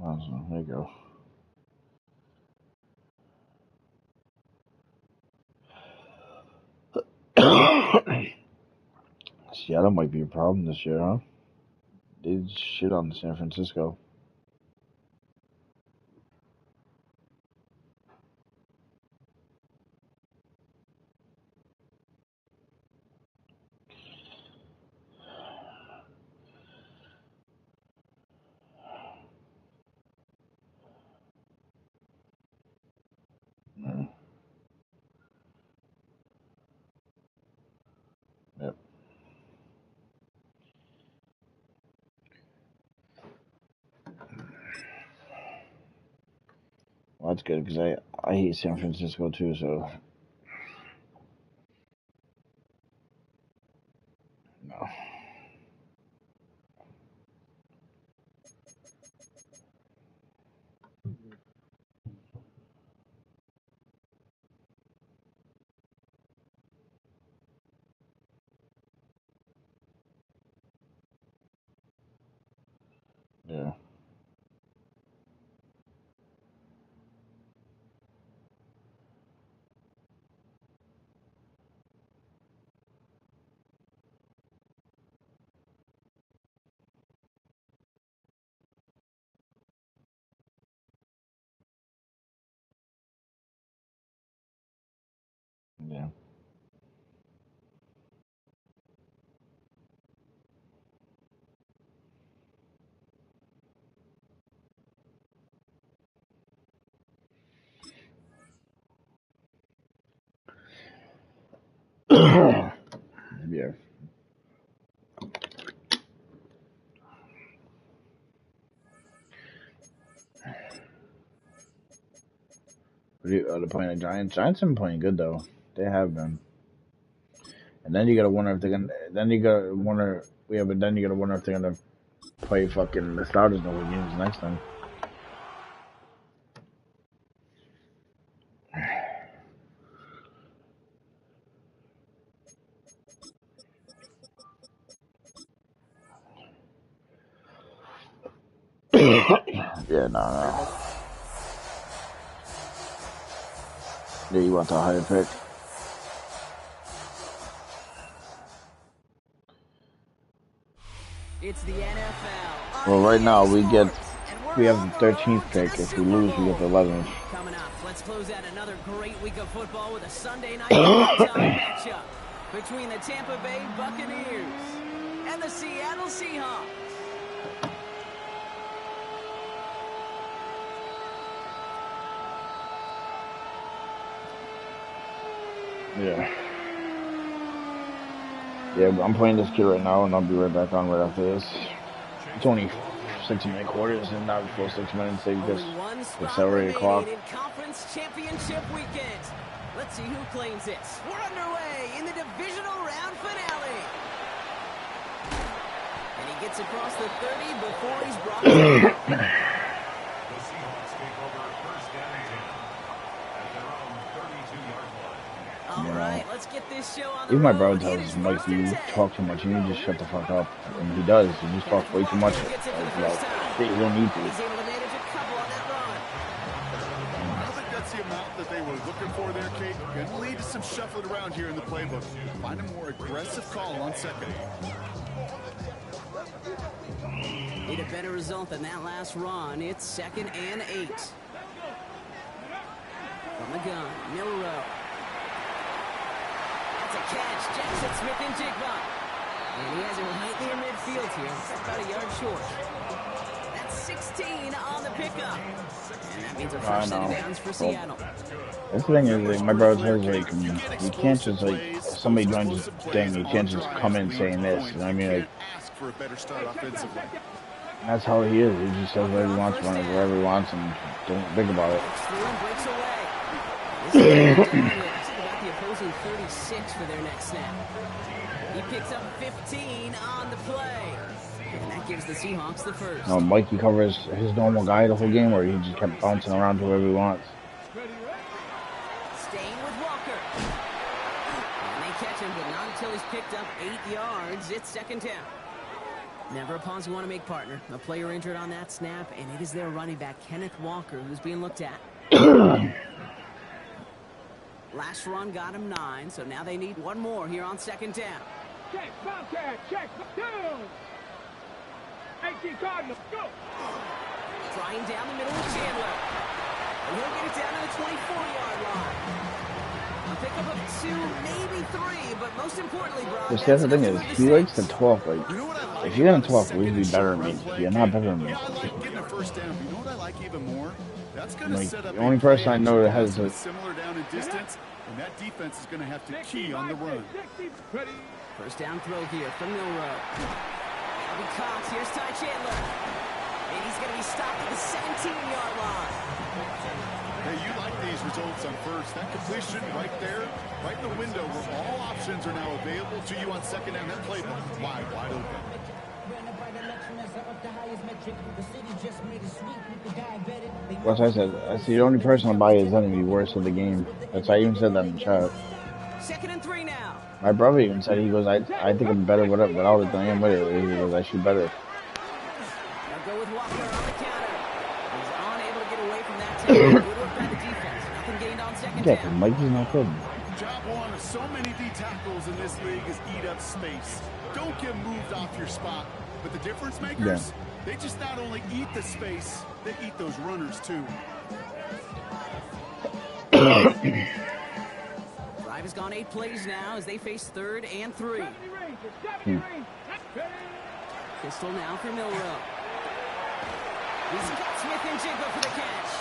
Awesome. There you go. Seattle might be a problem this year, huh? They did shit on San Francisco. Yeah. Yep. Well, that's good because I hate San Francisco too. So no. Yeah. Yeah. Yeah. They're playing the Giants. Giants have been playing good though. They have been. And then you gotta wonder if they're gonna. Then you gotta wonder. Yeah, but then you gotta wonder if they're gonna play fucking the starters in the games next time. Yeah, no. Yeah, you want the higher pick. It's the NFL. Well, right now we have the 13th pick. If we lose, we get the 11th. Coming up, let's close out another great week of football with a Sunday night matchup between the Tampa Bay Buccaneers and the Seattle Seahawks. Yeah. Yeah, I'm playing this kid right now, and I'll be right back on right after this. It's only 6-minute quarters, and not full 6 minutes. They just accelerate the clock. In Conference Championship weekend. Let's see who claims it. We're underway in the divisional round finale. And he gets across the 30 before he's brought down. Alright, let's get this show on the Even my road. brother tells Mike, you talk too much, you need to just shut the fuck up. And he does. He just talks way too much. Like, you don't need to. He's able to manage a couple on that run. I think that's the amount that they were looking for there, Kate. Going to lead to some shuffling around here in the playbook. Find a more aggressive call on second. Need a better result than that last run. It's 2nd and 8. From the gun, Milrow. That's a catch. Jackson Smith-Njigba. And he has it right near midfield here. That's about a yard short. That's 16 on the pickup. And that means a first set of downs for Seattle. This thing is, like, my brother says, like, you can't just, like, if somebody joins this thing, you can't just come in saying this. You know what I mean? Like, for a better start offensively. that's how he is. He just says whatever he wants, whatever he wants, and don't think about it. Breaks away. This is about the opposing 36 for their next snap. He picks up 15 on the play. And that gives the Seahawks the first. No, Mikey covers his normal guy the whole game, or he just kept bouncing around to wherever he wants. Staying with Walker. And they catch him, but not until he's picked up 8 yards. It's 2nd down. Never a pause you want to make, partner. A player injured on that snap, and it is their running back, Kenneth Walker, who's being looked at. Last run got him 9, so now they need one more here on second down. Check, Bobcat, check, down. 18 Cardinals, go. Trying down the middle with Chandler. And he'll get it down to the 24-yard line. A pickup of 2, maybe 3, but most importantly, Brock, The other thing is, he likes to talk. Like, if you're gonna talk, please be better than me. You're not better than me. Yeah, I like getting a first down. You know what I like even more? That's going to Like, set up the only person I know that has a similar down in distance, and that defense is going to have to key on the run. First down throw here from Milrow. Alvin Cox, here's Ty Chandler. And he's going to be stopped at the 17-yard line. Hey, you like these results on first. That completion right there, right in the window where all options are now available to you on second down. That playbook wide open. What's I said? I see the only person I'll buy is enemy worst of the game. That's I even said that in the chat. 2nd and 3 now. My brother even said, he goes, I think I'm better without it than I am with it. He goes, I shoot better. They'll go with Walker on the counter. He's unable to get away from that tackle. Good work by the defense. Nothing gained on second Yeah, down. Mikey's not good. Job one of so many D tackles in this league is eat up space. Don't get moved off your spot. But the difference makers, they just not only eat the space, they eat those runners too. Drive has gone 8 plays now as they face 3rd and 3. Pistol now for Milrow. He's got Smith and Jigba for the catch.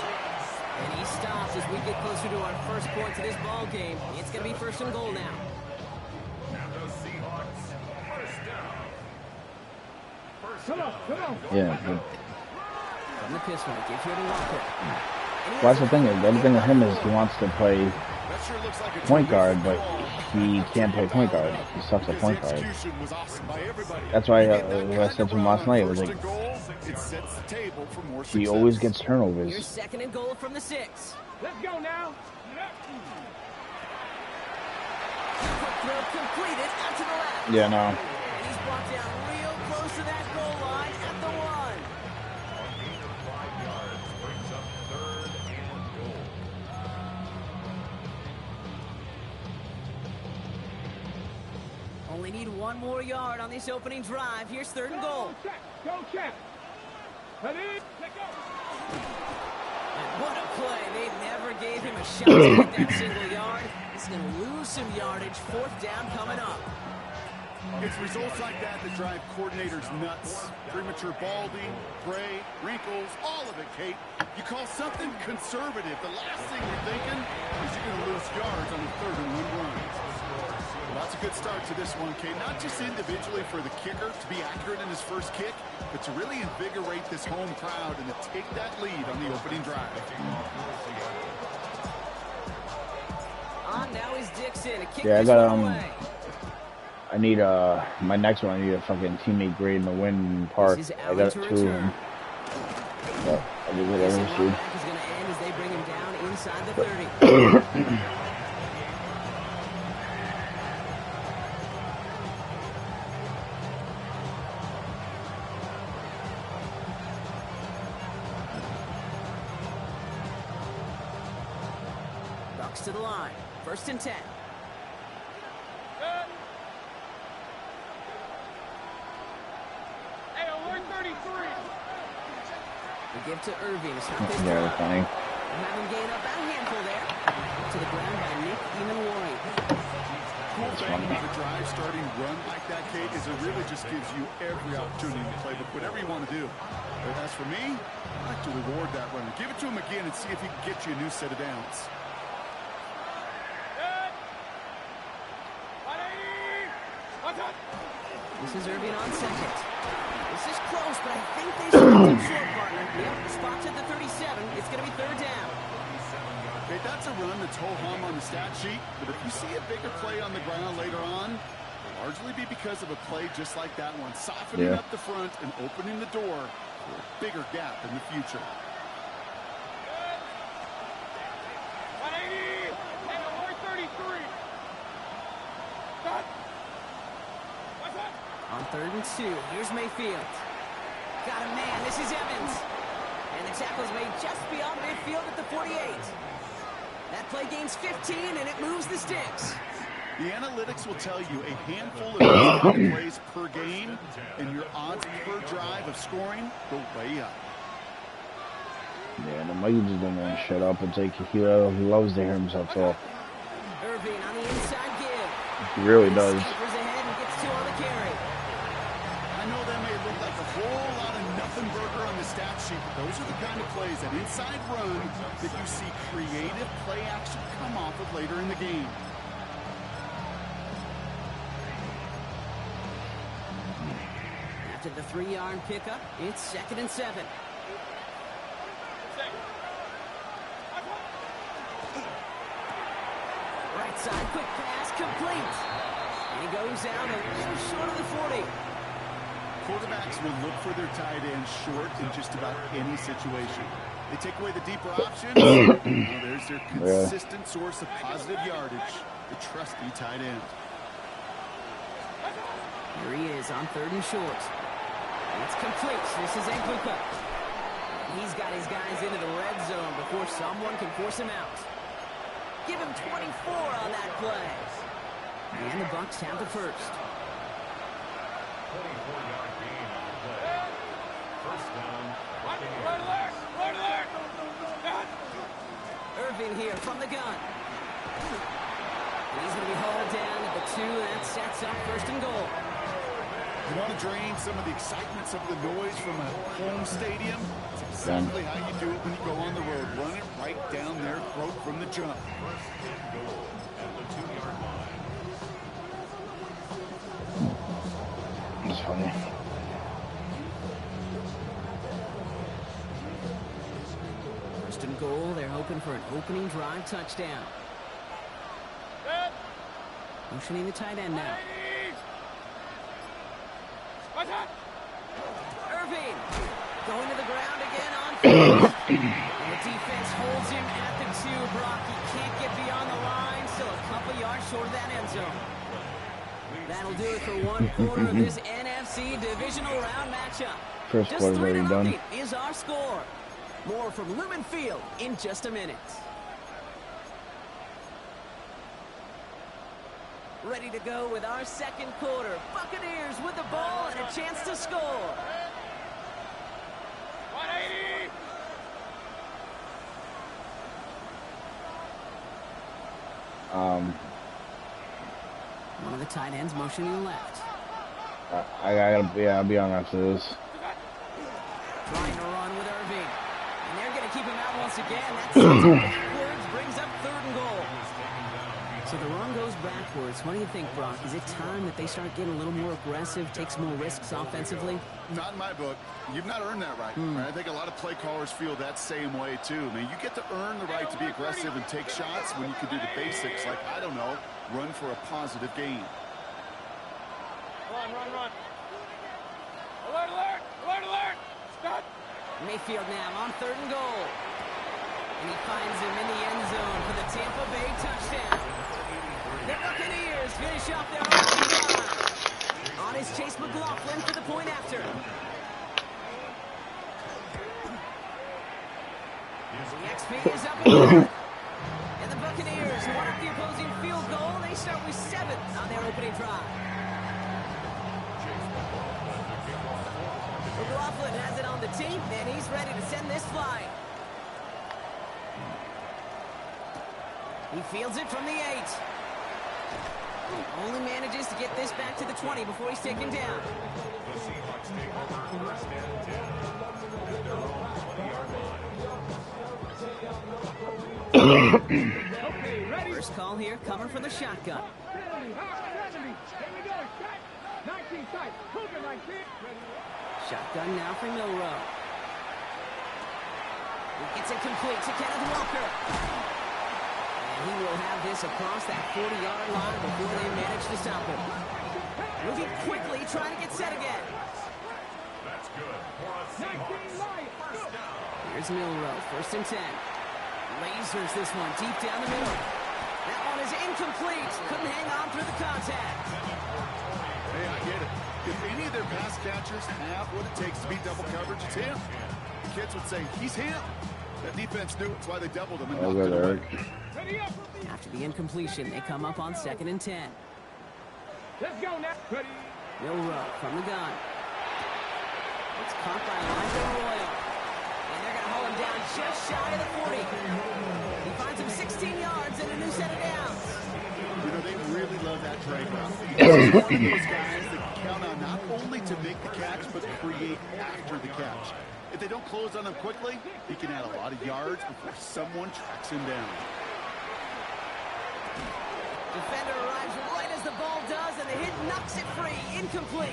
And he stops as we get closer to our first point to this ball game. It's going to be 1st and goal now. Yeah. But, From the pistol, gives here to Walker. well, that's the thing. The other thing with him is he wants to play point guard, but he can't play point guard. He sucks at point guard. That's why I said to him last night, it was like, he always gets Here's turnovers. 2nd and goal from the 6. Let's go now. Quick throw completed out to the left. Yeah, no. And he's brought down real close to that goal line at the 1. Only need 1 more yard on this opening drive. Here's 3rd and goal. Go check. Ready? Let go. And what a play. They never gave him a shot to get that single yard. He's going to lose some yardage. 4th down coming up. It's results like that that drive coordinators nuts. Premature balding, gray, wrinkles, all of it, Kate. You call something conservative. The last thing you're thinking is you're going to lose yards on the 3rd and 1 run. Well, that's a good start to this one, Kate. Not just individually for the kicker to be accurate in his first kick, but to really invigorate this home crowd and to take that lead on the opening drive. On now is Dixon. A kick Yeah, I this got, one away. I need my next one. I need a fucking teammate grade in the win part. This is I got Allen to 2 of them. return. But I did This whatever, dude. back is going to end as they bring him down inside the 30. Bucks to the line. 1st and 10. Hey, alert 33. We give to Irving. It's not this Yeah, time. that's funny. We'll have him gain up a handful there. To the ground by Nick Eamon-Warren. The drive starting run like that, Kate, is it really just gives you every opportunity to play, but whatever you want to do. But as for me, I like to reward that runner. Give it to him again and see if he can get you a new set of downs. This is Irving on 2nd. This is close, but I think they stopped him short, partner. Yep, spots at the 37. It's going to be 3rd down. Okay, that's a run that's ho-hum on the stat sheet, but if you see a bigger play on the ground later on, it'll largely be because of a play just like that one, softening up the front and opening the door for a bigger gap in the future. 180. Hey, alert 33. Stop. What's up? On 3rd and 2. Here's Mayfield. Got a man. This is Evans. And the tackle's made just beyond midfield at the 48. That play gains 15, and it moves the sticks. The analytics will tell you a handful of these kind of plays per game, and your odds per drive of scoring go way up. Yeah, the Mikey just don't want to shut up and take he loves to hear himself talk. Irving on the inside give. He really does. Scampers ahead and gets 2 on the carry. I know that may look like a whole lot of nothing burger on the stat sheet, but those are the kind of plays, that inside run, that you see creative play action come off of later in the game. After the 3-yard pickup, it's 2nd and 7. Right side, quick pass, complete. And he goes out a little short of the 40. Quarterbacks will look for their tight end short in just about any situation. They take away the deeper options. Well, there's their consistent source of positive yardage, the trusty tight end. Here he is on 3rd and short. It's complete. This is Egbuka. He's got his guys into the red zone before someone can force him out. Give him 24 on that play. And the Bucs have the first. 24-yard gain on the play. First down. Right alert! Right alert! Irving here from the gun. And he's going to be hauled down at the 2, and that sets up 1st and goal. You want to drain some of the excitement, some of the noise from a home stadium? It's exactly how you do it when you go on the road. Run it right down their throat from the jump. First and goal at the 2-yard line. It's funny. First and goal, they're hoping for an opening drive touchdown. Motioning the tight end now. Irving going to the ground again on 4th. And the defense holds him at the 2. Brock, he can't get beyond the line, still a couple yards short of that end zone. That'll do it for 1 quarter of this NFC divisional round matchup. First Just quarter's 3 already to done. nothing is our score. More from Lumen Field in just a minute. Ready to go with our 2nd quarter. Buccaneers with the ball and a chance to score. 180! One of the tight ends motioning left. I'll be on after this. Trying to run with Irving. And they're going to keep him out once again. That sends him backwards, brings up 3rd and goal. So the run goes backwards. What do you think, Brock? Is it time that they start getting a little more aggressive, take some more risks offensively? Not in my book. You've not earned that right. Right? I think a lot of play callers feel that same way, too. I mean, you get to earn the right to be aggressive and take shots when you can do the basics, like, I don't know, run for a positive gain. Run! Alert, alert! Alert, alert! Stop! Mayfield now on 3rd and goal. And he finds him in the end zone for the Tampa Bay touchdown. The Buccaneers finish off their opening drive. On is Chase McLaughlin for the point after. The XP is up 1. And the Buccaneers won up the opposing field goal. They start with 7 on their opening drive. McLaughlin has it on the team, and he's ready to send this flying. He fields it from the 8. Only manages to get this back to the 20 before he's taken down. The Seahawks take over 1st and 10 at their own 20-yard line. First call here, coming for the shotgun. Shotgun now for Milroe. He gets it complete to Kenneth Walker. And he will have this across that 40-yard line before they manage to stop him. Moving quickly, trying to get set again. That's good for a Seahawks first down. Here's Milroe, 1st and 10. Lasers this one deep down the middle. That one is incomplete. Couldn't hang on through the contact. Hey, I get it. If any of their pass catchers have what it takes to beat double coverage. It's him. Kids would say, he's him. That defense knew it's why they doubled him and knocked it away. After the incompletion, they come up on 2nd and 10. Let's go now. Ready. Milroe from the gun. It's caught by Elijah Royal. And they're going to haul him down just shy of the 40. He finds him 16 yards and a new set of downs. You know, they really love that drag route. He's one of those guys that count on not only to make the catch, but create after the catch. If they don't close on him quickly, he can add a lot of yards before someone tracks him down. Defender arrives right as the ball does, and the hit knocks it free. Incomplete.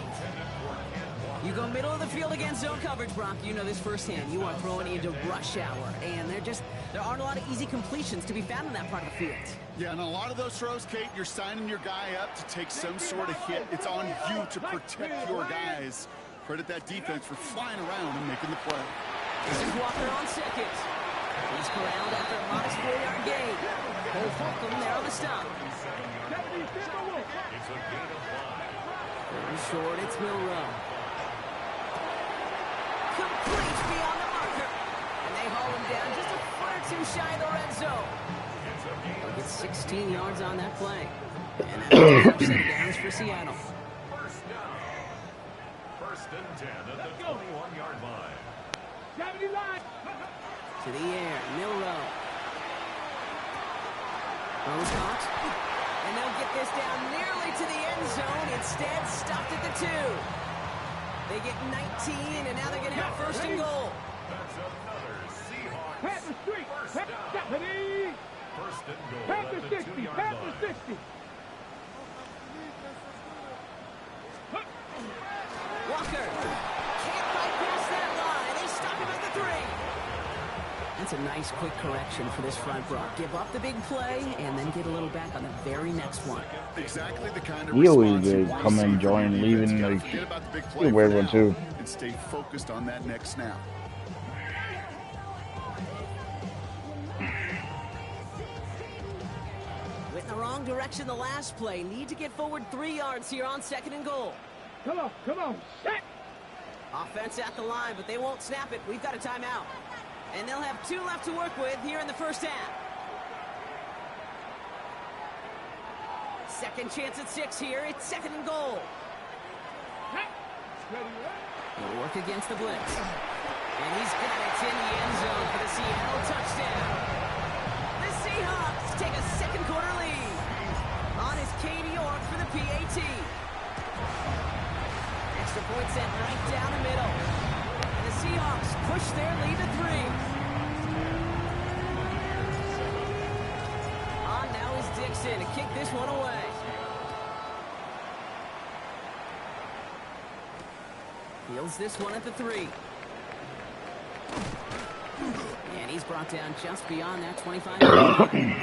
You go middle of the field against zone coverage, Brock. You know this firsthand. You are throwing into rush hour, and there aren't a lot of easy completions to be found in that part of the field. Yeah, and a lot of those throws, Kate, you're signing your guy up to take some sort of hit. It's on you to protect your guys. Credit that defense for flying around and making the play. This is Walker on 2nd. He's corralled after a modest 4-yard gain. Cole Holcomb there on the stop. Very short, it's Milroe. Complete beyond the marker. And they haul him down just a foot or two shy of the red zone. They'll get 16 yards on that play. And that's a set of downs for Seattle. First and 10 at the 21-yard line. To the air, Milroe. Throws caught. And they'll get this down nearly to the end zone. Instead, stopped at the 2. They get 19, and now they're going to have 1st and goal. That's another Seahawks. First down. First and goal at the 2-yard line. Walker can't bypass that line. They stop him at the 3. That's a nice quick correction for this front row. Give up the big play and then get a little back on the very next one. Exactly the kind of He always response did you wanna come see and from join, the leaving, defense. like, Forget about the big he's play a weird for one, now too. and stay focused on that next snap. Went in the wrong direction the last play. Need to get forward 3 yards here on 2nd and goal. Come on. Set. Offense at the line, but they won't snap it. We've got a timeout. And they'll have 2 left to work with here in the first half. Second chance at 6 here. It's 2nd and goal. He'll work against the blitz. And he's got it in the end zone for the Seattle touchdown. The Seahawks take a second quarter lead. On is Katie York for the PAT. Extra point sent right down the middle. And the Seahawks push their lead to 3. On now is Dixon to kick this one away. Fields this one at the 3. And he's brought down just beyond that 25-yard line.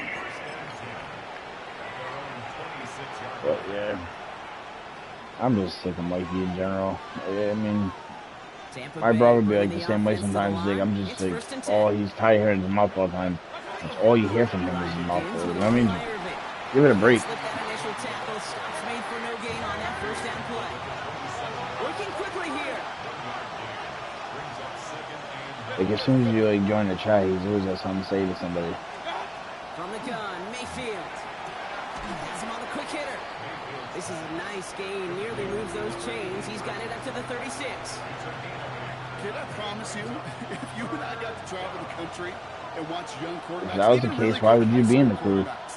But yeah, I'm just sick of Mikey in general. I mean, Tampa my Bay brother would be bringing like the the same way offense to the sometimes. Like, line. I'm just It's like, 1st and 10. oh, he's tired hearing his mouth all the time. That's all you hear from him is his mouth. You know what I mean? Give it a break. Slip that initial tackle. Stops made for no gain on that first down play. Working quickly here. Like, as soon as you like join the chat, he's always got something to say to somebody. From the gun, Mayfield. Has him on the quick hitter. This is a nice gain. Nearly moves those chains. He's got it up to the 36. Kid, I promise you, if you and I got to travel the country and watch young quarterbacks, If that was the even really case, why good would you be in the high crew? school quarterbacks,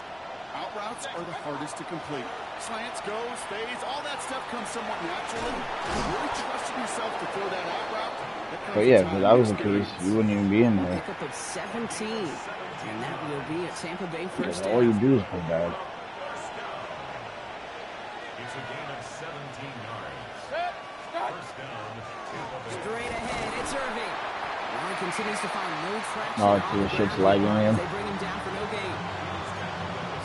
out routes are the hardest to complete. Slants, goes, fades, all that stuff comes somewhat naturally. Really trusting yourself to throw that out route. But yeah, if that was the case, you wouldn't even be in there. Pickup of 17. And that will be a Tampa Bay first All you down. do is play bad. It's a gain of 17 yards. First down, Tampa Bay. Straight ahead, it's Irving. Allen continues to find no traction. Oh, on the the shit's ground. lagging him. They bring him down for no gain.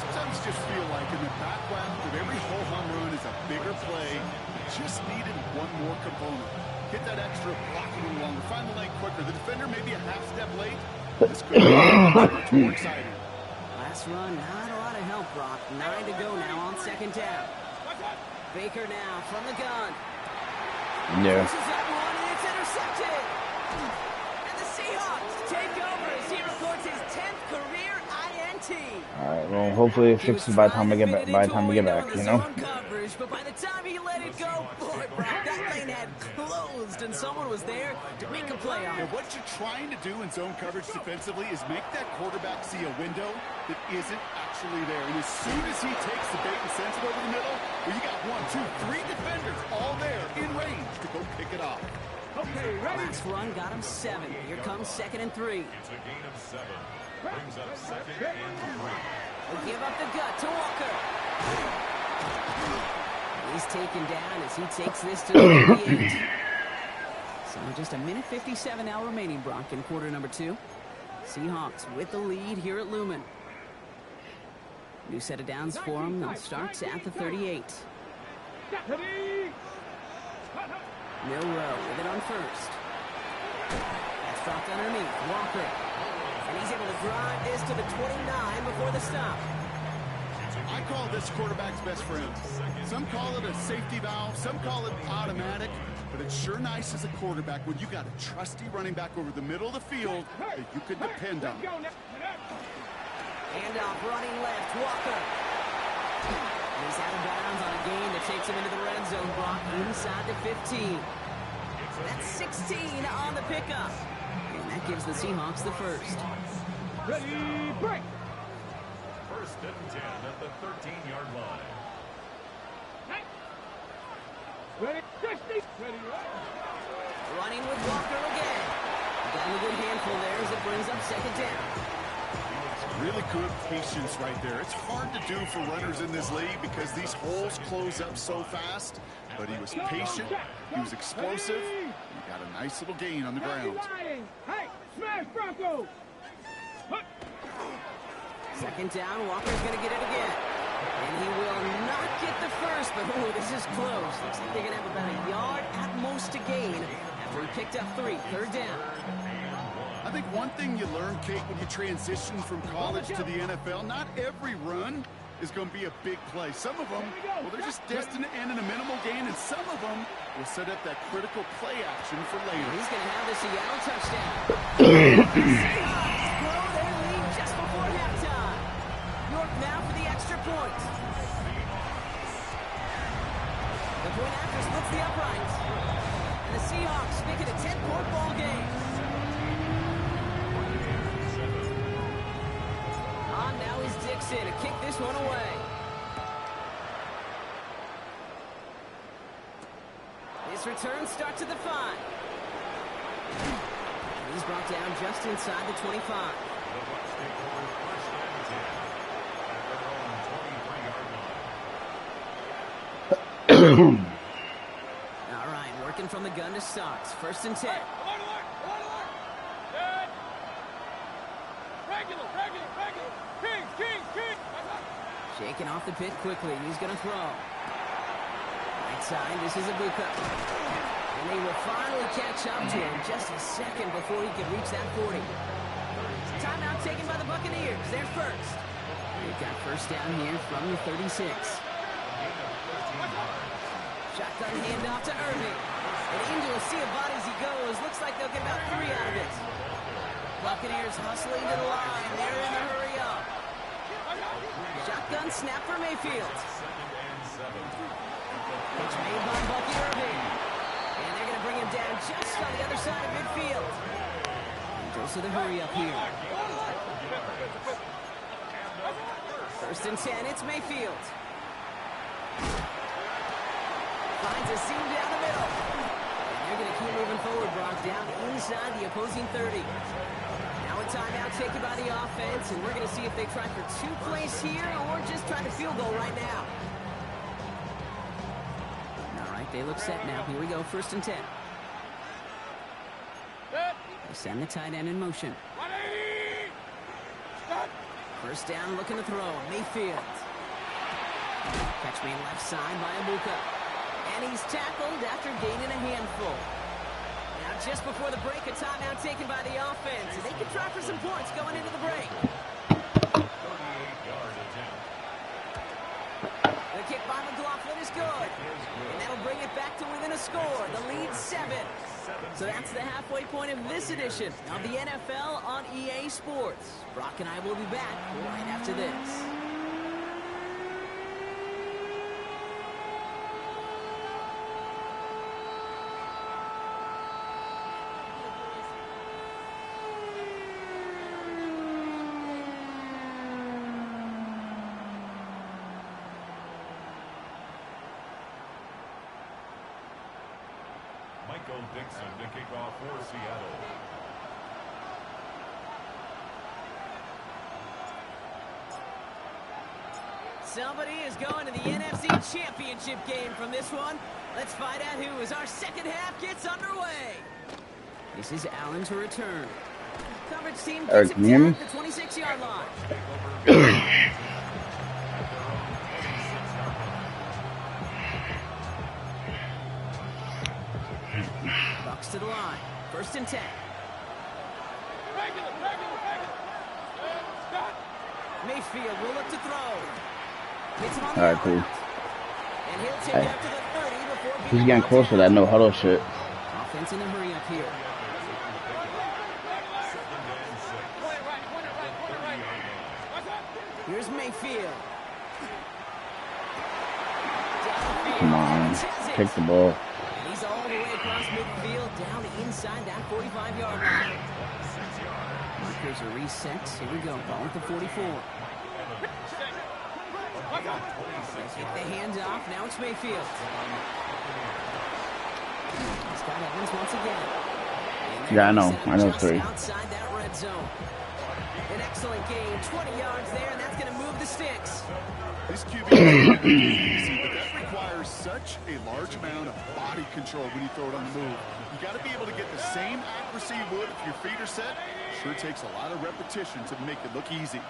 Sometimes just feel like in the background of every whole home run is a bigger play. Just needed one more component. Hit that extra block a little longer. Find the lane quicker. The defender maybe a half step late. This could be much more exciting. Last run, not a lot of help, Brock. 9 to go now on 2nd down. Baker now from the gun. Yeah. Pushes that one, and it's intercepted. And the Seahawks take over as he records his 10th career INT. All right. Well, hopefully it He was fixes by the time we trying to get fit back. it By the into a time we get window back, in the you know. zone coverage, but by the time he let it go, boy, Brock, that lane had closed, and someone was there to make a play on And it. what you're trying to do in zone coverage defensively is make that quarterback see a window that isn't actually there. And as soon as he takes the bait and sends it over the middle, well, you got 1, 2, 3 defenders all there in range to go pick it off. Okay, ready? Last run got him 7. Here comes 2nd and 3. It's a gain of 7. Brings up 2nd and 3. He'll give up the gut to Walker. He's taken down as he takes this to the 38. So just a minute 57 now remaining, Brock, in quarter number 2. Seahawks with the lead here at Lumen. New set of downs for them. They'll start at the 38. Ready? Milrow with it on first. That's dropped underneath. Walker. And he's able to drive this to the 29 before the stop. I call this quarterback's best friend. Some call it a safety valve, some call it automatic, but it's sure nice as a quarterback when you got a trusty running back over the middle of the field that you can depend on. Let's go now. Handoff running left. Walker. He's out of bounds on a gain that takes him into the red zone. Brock inside the 15. That's 16 on the pickup. And that gives the Seahawks the first. Ready, break. First and 10 at the 13-yard line. Ready, 60. Ready, Running with Walker again. Got a good handful there as it brings up 2nd down. Really good patience right there. It's hard to do for runners in this league because these holes close up so fast, but he was patient, he was explosive, he got a nice little gain on the ground. Hey, smash Bronco. 2nd down, Walker's going to get it again. And he will not get the first, but ooh, this is close. Looks like they're going to have about a yard at most to gain after he picked up 3. 3rd down. I think one thing you learn, Kate, when you transition from college to the NFL, not every run is going to be a big play. Some of them, well, they're just destined to end in a minimal gain, and some of them will set up that critical play action for later. He's going to have the Seattle touchdown. Seahawks grow their lead just before halftime. York now for the extra point. The point after splits the uprights. And the Seahawks make it a 10-point ball game. On now is Dixon to kick this one away. This return starts at the 5. He's brought down just inside the 25. The Bucs take over first and 10 at their own 23-yard line. All right, working from the gun to start. 1st and 10. Shaking off the pit quickly. He's going to throw. Right side, this is Ibuka. And they will finally catch up to him just a second before he could reach that 40. Timeout taken by the Buccaneers. They're first. They've got first down here from the 36. Shotgun handoff to Irving. And into a sea of bodies he goes. Looks like they'll get about 3 out of it. Buccaneers hustling to the line. They're in a hurry up. Shotgun snap for Mayfield. Pitch made by Bucky Irving. And they're going to bring him down just on the other side of midfield. And goes to the hurry up here. 1st and 10, it's Mayfield. Finds a seam down the middle. And they're going to keep moving forward, Brock, down inside the opposing 30. Now a timeout taken by the offense, and we're going to see if they try for 2 plays here or just try to field goal right now. All right, they look set now. Here we go, 1st and 10. They send the tight end in motion. 1st down, looking to throw. Mayfield. Catch made left side by Ibuka. And he's tackled after gaining a handful. Now just before the break, a timeout taken by the offense. And they can try for some points going into the break. 38-yard attempt. The kick by McLaughlin is good. And that'll bring it back to within a score. The lead 7. So that's the halfway point of this edition of the NFL on EA Sports. Brock and I will be back right after this. Michael Dixon to kick off for Seattle. Somebody is going to the NFC Championship game from this one. Let's find out who as our second half gets underway. This is Allen to return. Coverage team Eric, gets can it you hear down me? at the 26-yard line. Bucks to the line. 1st and 10. Mayfield will look to throw. Hits him on the All right, cool. out. And he'll take it up to the 30 before He's being getting brought close to down. that no huddle shit. Offense in a hurry up here. Here's Mayfield. Downfield, Come on, and he has it. kick the ball. And he's all the way across midfield, down inside that 45-yard line. Markers are reset. Here we go. Ball at the 44. They get the hand off. Now it's Mayfield. Scott Evans once again. And Yeah, I know. set I know just 3. outside that red zone. An excellent game. 20 yards there, and that's going to move the sticks. This QB is easy, but that requires such a large amount of body control when you throw it on the move. You got to be able to get the same accuracy you would if your feet are set. Sure takes a lot of repetition to make it look easy.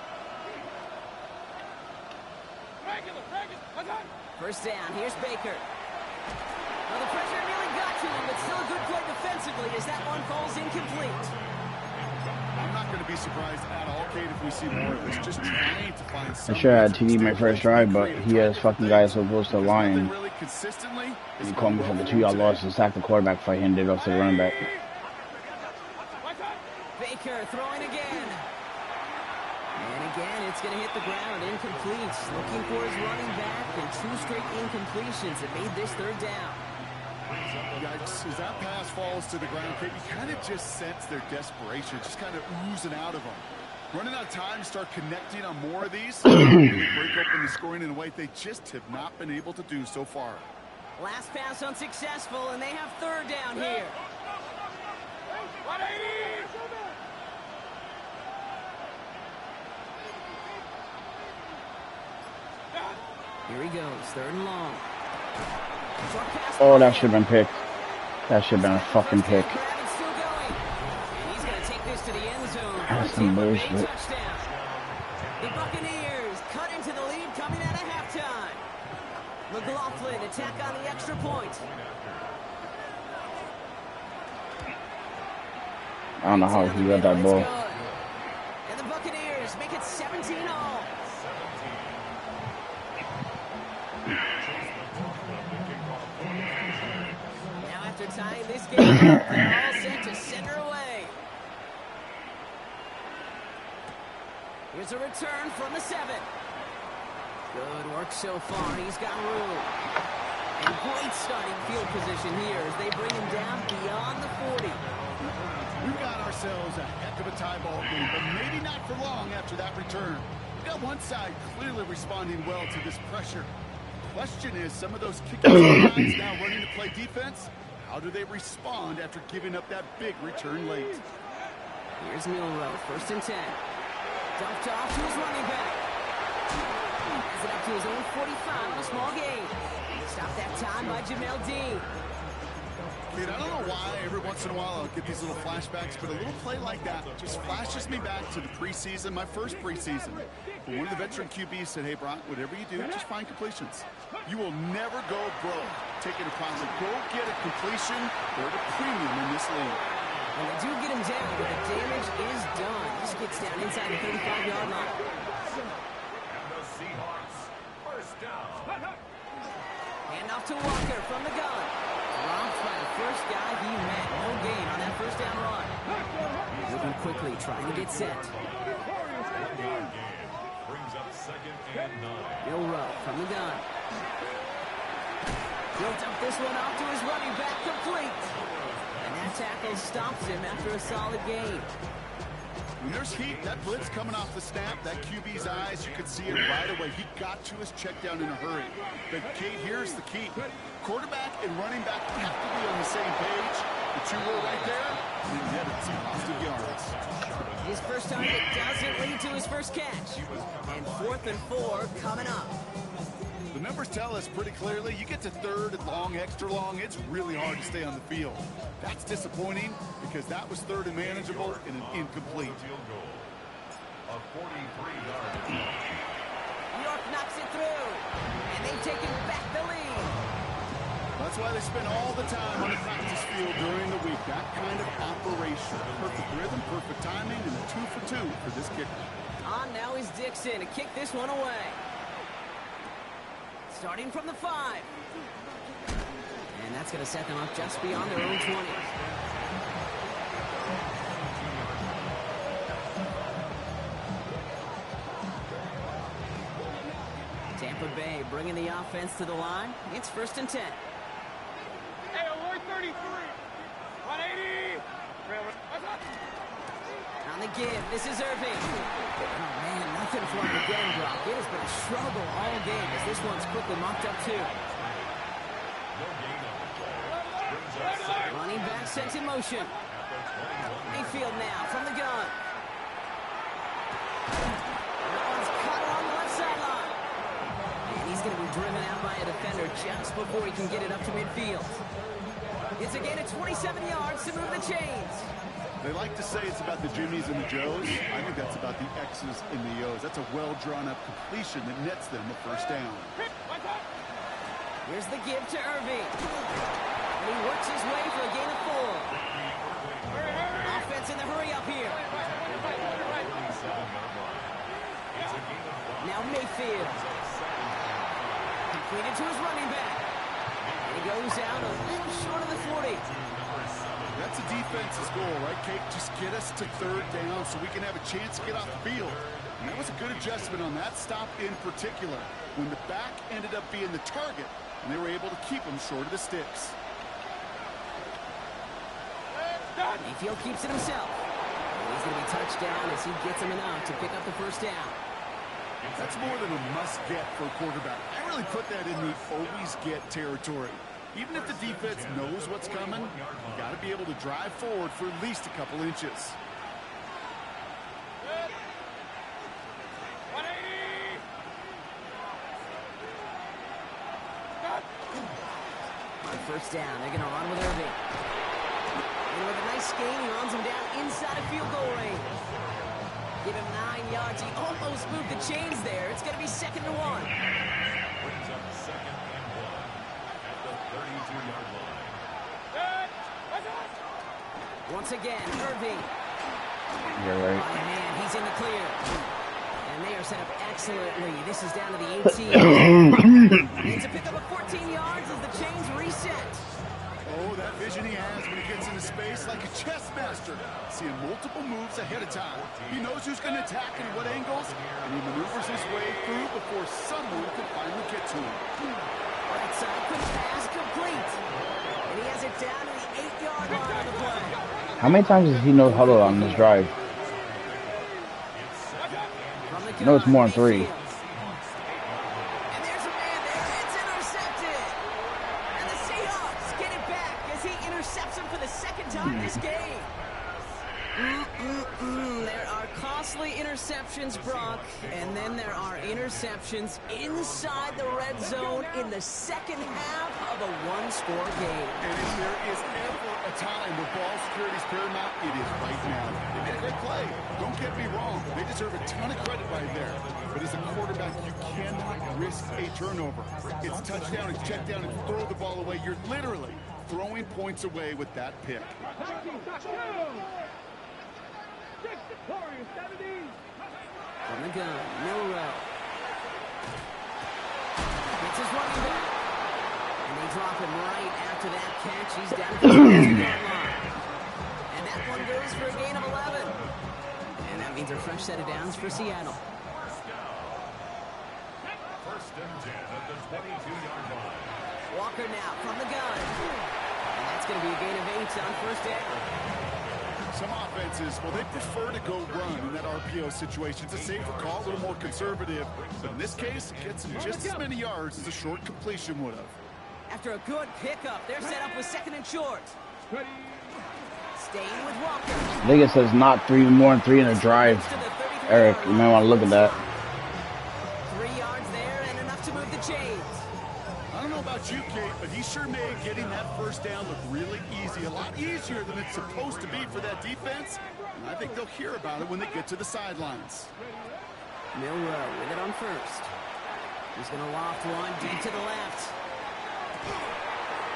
1st down. Here's Baker. Well, the pressure really got to him, but still a good play defensively as that one falls incomplete. I'm not going to be surprised at all, Kate, if we see more of this. Just trying to find I some. should have had TD my first drive, but he has fucking guys so close to the line. Really consistently. He called me for the 2-yard loss and sacked the quarterback before I handed it off to the running back. Baker throwing again. And again, it's going to hit the ground. Incomplete. Looking for his running back, and 2 straight incompletions that made this 3rd down. Yikes. As that pass falls to the ground, Kate, you kind of just sense their desperation, just kind of oozing out of them. Running out of time to start connecting on more of these. Really break open the scoring in a way they just have not been able to do so far. Last pass unsuccessful, and they have 3rd down here. Here he goes, 3rd and long. Short pass. Oh, that should have been picked. That should have been a fucking pick. Grab and still going. And he's going to take this to the end zone. That's For a some Tampa Bay bullshit. touchdown. The Buccaneers cut into the lead coming out of halftime. McLaughlin attack on the extra point. I don't know how he got that ball. And the Buccaneers make it 17-all. Now after tying this game up, they're all set to center away. Here's a return from the 7. Good work so far. He's got room. And great starting field position here as they bring him down beyond the 40. We've got ourselves a heck of a tie ball game, but maybe not for long after that return. We've got one side clearly responding well to this pressure. Question is, some of those kicking sides now running to play defense, how do they respond after giving up that big return late? Here's Milrow, 1st and 10. Dumped off to his running back. Has it up to his own 45 on a small gain. Stopped that time by Jamel Dean. Kid, I don't know why every once in a while I'll get these little flashbacks, but a little play like that just flashes me back to the preseason, my first preseason. But one of the veteran QBs said, hey, Brock, whatever you do, just find completions. You will never go broke taking a profit. Go get a completion. They're the premium in this league. And they do get him down, but the damage is done. This gets down inside the 35-yard line. And the Seahawks, 1st Hand off to Walker from the gun. Dropped by the first guy he met. No gain on that first down run. Moving quickly, trying to get set. Brings up 2nd and 9. Milroe from the gun. He'll dump this one off to his running back, complete. And that tackle stops him after a solid gain. When there's heat, that blitz coming off the snap, that QB's eyes, you could see it right away. He got to his check down in a hurry. But Kate, here's the key. Quarterback and running back have to be on the same page. The two were right there, and he had some positive yards. His first target doesn't lead to his first catch. And 4th and 4 coming up. The numbers tell us pretty clearly, you get to 3rd and long, extra long, it's really hard to stay on the field. That's disappointing because that was 3rd and manageable and an incomplete. Field goal. A 43-yard. York knocks it through. And they've taken back the lead. That's why they spend all the time on the practice field during the week. That kind of operation. Perfect rhythm, perfect timing, and a 2 for 2 for this kicker. On now is Dixon to kick this one away. Starting from the 5. And that's going to set them up just beyond their own 20. Tampa Bay bringing the offense to the line. It's 1st and 10. Hey, Lloyd 33. 180. On the give, this is Irving. Oh, man, nothing from the game block. It has been a struggle all game as this one's quickly mocked up too. Running back sent in motion. Mayfield now from the gun. That one's cut along the left sideline. And he's going to be driven out by a defender just before he can get it up to midfield. It's a gain of 27 yards to move the chains. They like to say it's about the Jimmies and the Joes. I think that's about the X's and the O's. That's a well-drawn-up completion that nets them a first down. Here's the give to Irving. And he works his way for a gain of 4. Offense in the hurry up here. Now Mayfield. Completed to his running back. And he goes out a little short of the 40. That's the defense's goal, right, Kate? Just get us to 3rd down so we can have a chance to get off the field. And that was a good adjustment on that stop in particular, when the back ended up being the target, and they were able to keep him short of the sticks. Mayfield keeps it himself. And he's going to be touched down as he gets him enough to pick up the first down. That's more than a must-get for a quarterback. I really put that in the always-get territory. Even if the defense knows what's coming, you got to be able to drive forward for at least a couple inches. 180. On first down, they're going to run with Irving. And with a nice gain, he runs him down inside of field goal range. Give him 9 yards. He almost moved the chains there. It's going to be 2nd and 1. Brings up 2nd and 1 at the 32-yard line. Once again, Irving. You're right. Oh, man, he's in the clear. And they are set up excellently. This is down to the 18. Needs to pick up a 14 yards as the chains reset. Oh, that vision he has when he gets into space like a chess master. Seeing multiple moves ahead of time. He knows who's going to attack and what angles, and he maneuvers his way through before someone can finally get to him. Right side, quick pass, complete. And he has it down to the 8-yard line on the play. How many times does he know huddle on this drive? From the I know it's more than 3. Mayfield. And there's a man there. It's intercepted. And the Seahawks get it back as he intercepts him for the 2nd time this game. There are costly interceptions, Brock, and then there are interceptions inside the red zone in the 2nd half of a one-score game. And if there is ever a time where ball security is paramount, it is right now. They made a great play. Don't get me wrong. They deserve a ton of credit right there. But as a quarterback, you cannot risk a turnover. It's touchdown and check down and throw the ball away. You're literally throwing points away with that pick. From the gun, Milroe. That's his running back. And they drop him right after that catch. He's down at the 22-yard line. And that one goes for a gain of 11. And that means a fresh set of downs for Seattle. First and 10 at the 22-yard line. Walker now from the gun. And that's going to be a gain of 8 on first down. Some offenses, well, they prefer to go run in that RPO situation. It's a safer call, a little more conservative. But in this case, it gets him just as many yards as a short completion would have. After a good pickup, they're set up with 2nd and short. Staying with Walker. I think it says not more than 3 in a drive. Eric, you might want to look at that. 3 yards there and enough to move the chains. I don't know about you, Kate, but he sure made getting that first down look really easy. A lot easier than it's supposed to be for that defense. And I think they'll hear about it when they get to the sidelines. Milroe with it on first. He's going to loft one deep to the left.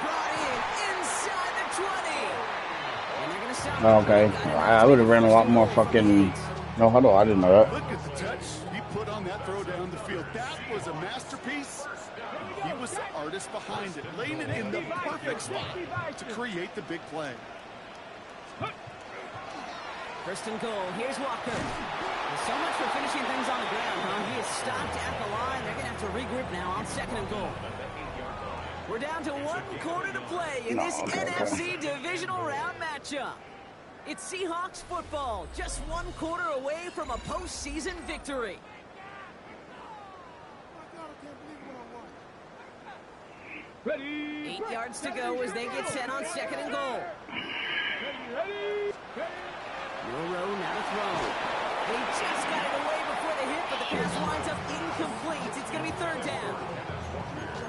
Brought in inside the 20. And they're going to stop. Oh, okay. I would have ran a lot more fucking no huddle. I didn't know that. Look at the touch he put on that throw down the field. That was a masterpiece. He was the artist behind it, laying it in the perfect spot to create the big play. First and goal. Here's Walker. There's so much for finishing things on the ground, huh? He is stopped at the line. They're going to have to regroup now on 2nd and goal. We're down to 1 quarter to play in this NFC divisional round matchup. It's Seahawks football, just 1 quarter away from a postseason victory. Ready. 8 yards to go as they get set on 2nd and goal. Milroe now to throw. They just got it away before the hit, but the pass winds up incomplete. It's going to be 3rd down.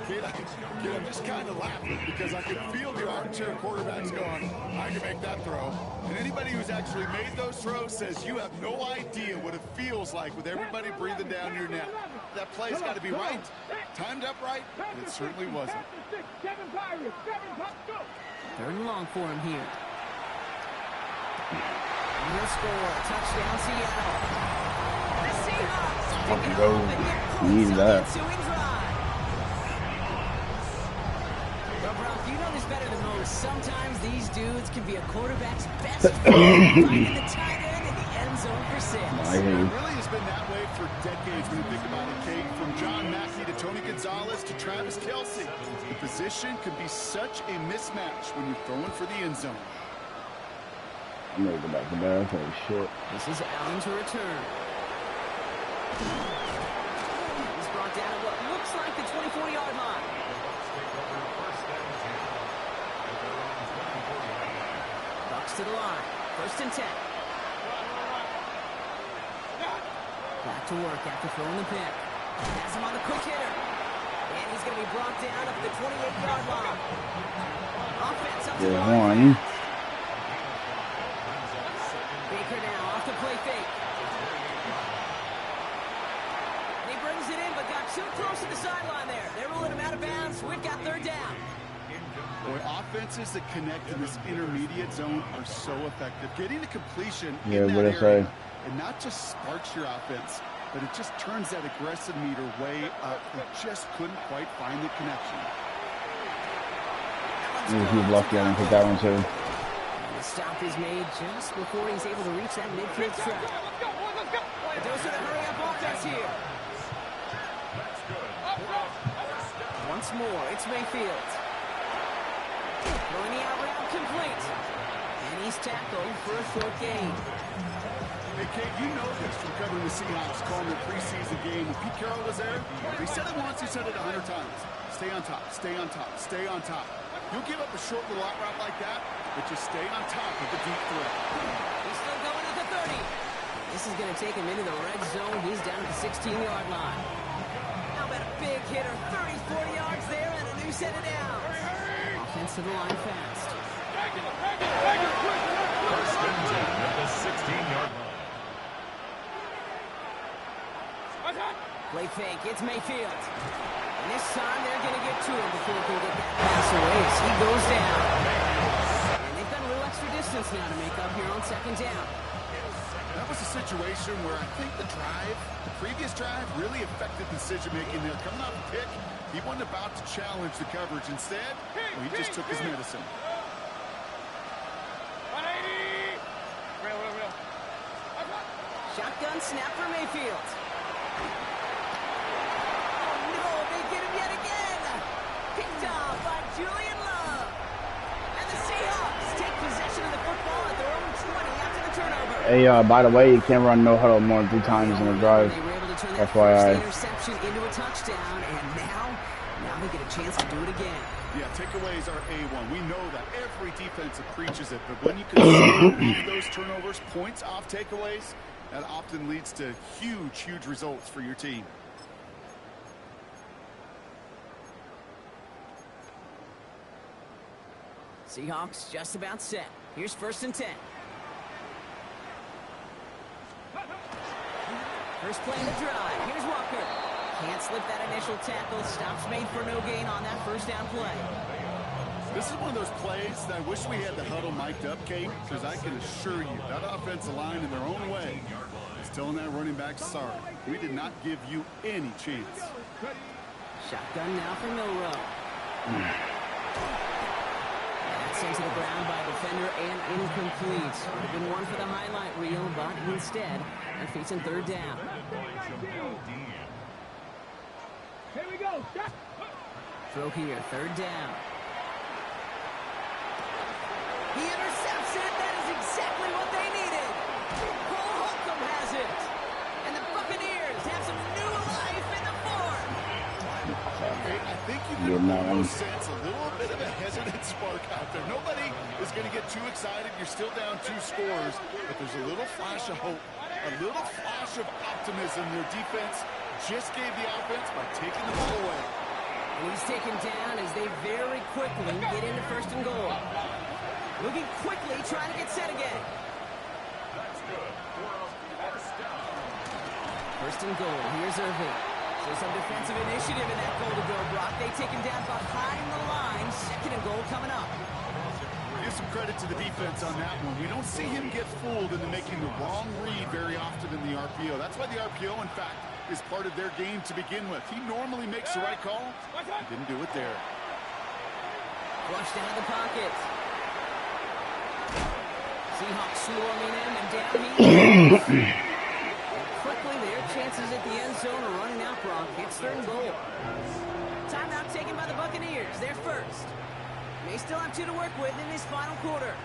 I'm just kind of laughing because I can feel the armchair quarterbacks going, I can make that throw. And anybody who's actually made those throws says you have no idea what it feels like with everybody breathing down your neck. That play's got to be right, timed up right, and it certainly wasn't. 3rd and long for him here. And he'll score. Touchdown, Seattle. The Seahawks Fucking go. You needed that. Well, Brock, you know this better than most. Sometimes these dudes can be a quarterback's best friend, finding the tight end in the end zone for 6. It really has been that way for decades when you think about it, Kate. From John Mackey to Tony Gonzalez to Travis Kelce. The position can be such a mismatch when you're throwing for the end zone. I'm ready to go back to bed. Holy shit. This is Allen to return. He's brought down at what looks like the 24-yard line. Bucks to the line. 1st and 10. Back to work after throwing the pick. Has him on the quick hitter. And he's going to be brought down up the 28-yard line. Offense up to the line. Baker now off the play fake. And he brings it in, but got too close to the sideline there. They're ruling him out of bounds. We've got 3rd down. Boy, offenses that connect in this intermediate zone are so effective. Getting a completion Yeah, in what that I say. area, it not just sparks your offense, but it just turns that aggressive meter way up. They just couldn't quite find the connection. Maybe he's lucky I didn't pick that one too. The stop is made just before he's able to reach that midfield strap. A dose of the hurry-up offense here. Once more, it's Mayfield. Throwing the out route complete. And he's tackled for a short gain. Hey, Kate, you know this from covering the Seahawks, calling their preseason game. When Pete Carroll was there, he said it once, he said it 100 times. Stay on top, stay on top, stay on top. You'll give up a short little out route like that, but just stay on top of the deep threat. He's still going at the 30. This is going to take him into the red zone. He's down at the 16-yard line. How about a big hitter? 30, 40 yards there and a new set of downs. Offense to the line fast. First and 10 at the 16-yard line. Play fake. It's Mayfield. And this time they're going to get to him before he can get that pass away as he goes down. And they've got a little extra distance now to make up here on 2nd down. That was a situation where I think the previous drive, really affected decision-making there. Coming off a pick, he wasn't about to challenge the coverage. Instead, well, he just took his medicine. 180. Real. Shotgun snap for Mayfield. Oh, no, they get him yet again. Picked off by Julian Love. And the Seahawks take possession of the football at their own 20 after the turnover. Hey, by the way, you can't run no huddle more than 3 times in a drive. They were able to turn That's that why first interception into a touchdown, and now they get a chance to do it again. Yeah, takeaways are A1. We know that every defense preaches it, but when you can score off those turnovers, points off takeaways, that often leads to huge results for your team. Seahawks just about set. Here's 1st and 10. First play of the drive. Here's Walker. Can't slip that initial tackle. Stops made for no gain on that first down play. This is one of those plays that I wish we had the huddle mic'd up, Kate, because I can assure you that offensive line in their own way is telling that running back, sorry, we did not give you any chance. Shotgun now for Milroe. That's sent to the ground by a defender and incomplete. Would have been one for the highlight reel, but instead, they're facing 3rd down. Here we go. Stop. Throw here, 3rd down. He intercepts it. That is exactly what they needed. Cole Holcomb has it. And the Buccaneers have some new life in the 4th. I think you can almost sense a little bit of a hesitant spark out there. Nobody is going to get too excited. You're still down 2 scores, but there's a little flash of hope, a little flash of optimism. Your defense just gave the offense by taking the ball away. And he's taken down as they very quickly get into 1st and goal. Looking quickly, trying to get set again. 1st and goal. Here's Irving. So some defensive initiative in that goal to go, Brock. They take him down behind the line. 2nd and goal coming up. Give some credit to the defense on that one. We don't see him get fooled into making the wrong read very often in the RPO. That's why the RPO, in fact, is part of their game to begin with. He normally makes the right call. He didn't do it there. Flushed out of the pocket. Seahawks swarming in, and down he goes. Quickly, their chances at the end zone are running out, Brock. It's 3rd and goal. Timeout taken by the Buccaneers. They're first. They still have 2 to work with in this final quarter.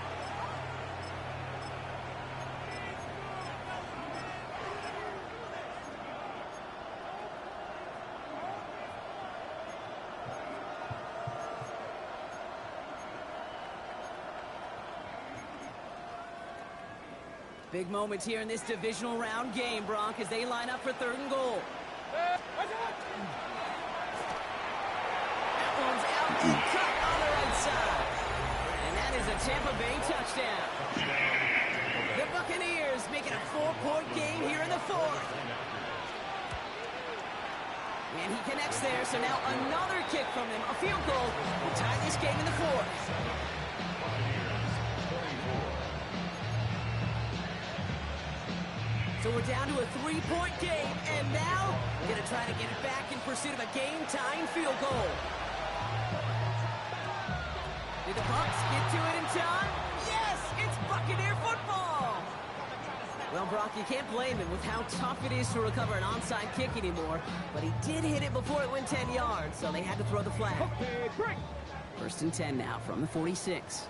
Big moments here in this divisional round game, Brock, as they line up for 3rd and goal. That one's out and cut on the right side. And that is a Tampa Bay touchdown. The Buccaneers making a 4-point game here in the 4th. And he connects there, so now another kick from him. A field goal will tie this game in the 4th. So we're down to a 3-point game, and now going to try to get it back in pursuit of a game-tying field goal. Did the Bucs get to it in time? Yes, it's Buccaneer football. Well, Brock, you can't blame him with how tough it is to recover an onside kick anymore, but he did hit it before it went 10 yards, so they had to throw the flag. Okay, break. 1st and 10 now from the 46.